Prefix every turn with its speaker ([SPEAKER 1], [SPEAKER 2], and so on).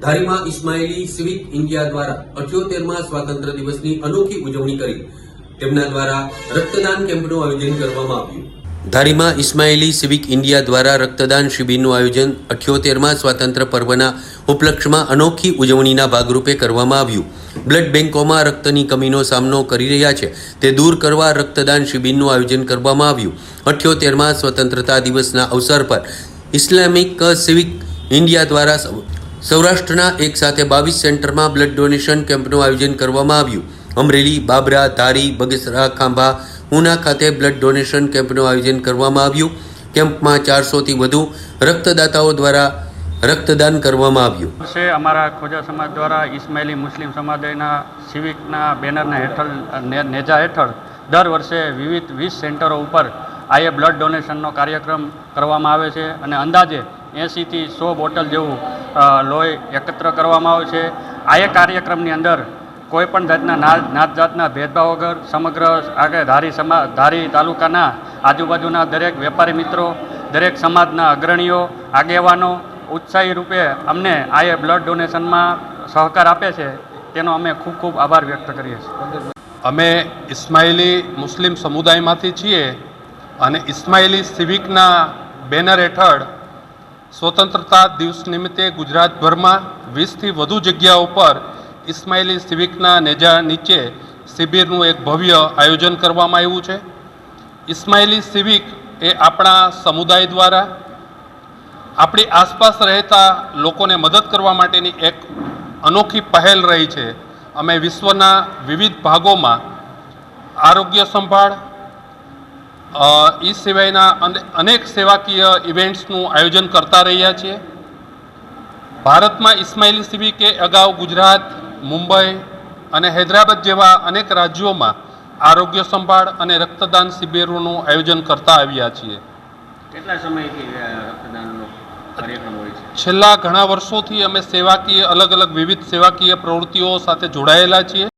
[SPEAKER 1] ધારીમાં Ismaili civic India દ્વારા 78મા સ્વાતંત્ર્ય દિવસની અનોખી ઉજવણી કરી તેમના દ્વારા રક્તદાન કેમ્પનું આયોજન કરવામાં આવ્યું। ધારીમાં ઇસ્માઇલી સિવિક ઇન્ડિયા દ્વારા રક્તદાન શિબિરનું આયોજન 78મા સ્વાતંત્ર્ય પર્વના ઉપલક્ષમાં અનોખી ઉજવણીના ભાગરૂપે કરવામાં આવ્યું। બ્લડ બેંકોમાં રક્તની કમીનો સામનો કરી રહ્યા છે તે દૂર કરવા રક્તદાન શિબિરનું આયોજન કરવામાં આવ્યું। 78મા સ્વતંત્રતા દિવસના અવસર પર ઇસ્લામિક સિવિક ઇન્ડિયા દ્વારા સૌરાષ્ટ્રના એક સાથે 22 સેન્ટરમાં બ્લડ ડોનેશન કેમ્પનું આયોજન કરવામાં આવ્યું। અમરેલી, બાબરા, ધારી, બગસરા, ખાંભા, ઉના ખાતે બ્લડ ડોનેશન કેમ્પનું આયોજન કરવામાં આવ્યું। કેમ્પમાં 400થી વધુ રક્તદાતાઓ દ્વારા રક્તદાન કરવામાં આવ્યું
[SPEAKER 2] છે। અમારા ખોજા સમાજ દ્વારા ઇસ્માઇલી મુસ્લિમ સમુદાયના સિવિકના બેનરના હેઠળ નેજા હેઠળ દર વર્ષે વિવિધ 20 સેન્ટરો ઉપર આયે બ્લડ ડોનેશનનો કાર્યક્રમ કરવામાં આવે છે અને અંદાજે 80થી 100 બોટલ જેવું લોહી એકત્ર કરવામાં આવે છે। આ કાર્યક્રમની અંદર કોઈપણ જાતના નાત જાતના ભેદભાવ વગર સમગ્ર આગળ ધારી તાલુકાના આજુબાજુના દરેક વેપારી મિત્રો, દરેક સમાજના અગ્રણીઓ, આગેવાનો ઉત્સાહી રૂપે અમને આ બ્લડ ડોનેશનમાં સહકાર આપે છે, તેનો અમે ખૂબ ખૂબ આભાર વ્યક્ત કરીએ છીએ।
[SPEAKER 3] અમે ઇસ્માઇલી મુસ્લિમ સમુદાયમાંથી છીએ અને ઇસ્માઇલી સિવિકના બેનર હેઠળ સ્વતંત્રતા દિવસ નિમિત્તે ગુજરાતભરમાં 20થી વધુ જગ્યાઓ પર ઇસ્માઇલી સિવિકના નેજા નીચે શિબિરનું એક ભવ્ય આયોજન કરવામાં આવ્યું છે। ઇસ્માઇલી સિવિક એ આપણા સમુદાય દ્વારા આપણી આસપાસ રહેતા લોકોને મદદ કરવા માટેની એક અનોખી પહેલ રહી છે। અમે વિશ્વના વિવિધ ભાગોમાં આરોગ્ય સંભાળ એ સિવાયના અનેક સેવાકીય ઇવેન્ટ્સનું આયોજન કરતા રહ્યા છીએ। ભારતમાં ઇસ્માઇલી સિવિકે અગાઉ ગુજરાત, મુંબઈ અને હૈદરાબાદ જેવા અનેક રાજ્યોમાં આરોગ્ય સંભાળ અને રક્તદાન શિબિરોનું આયોજન કરતા આવ્યા છીએ।
[SPEAKER 2] કેટલા સમયથી રક્તદાનનો કાર્યક્રમ હોય છે?
[SPEAKER 3] છેલ્લા ઘણા વર્ષોથી અમે સેવાકીય અલગ અલગ વિવિધ સેવાકીય પ્રવૃત્તિઓ સાથે જોડાયેલા છીએ।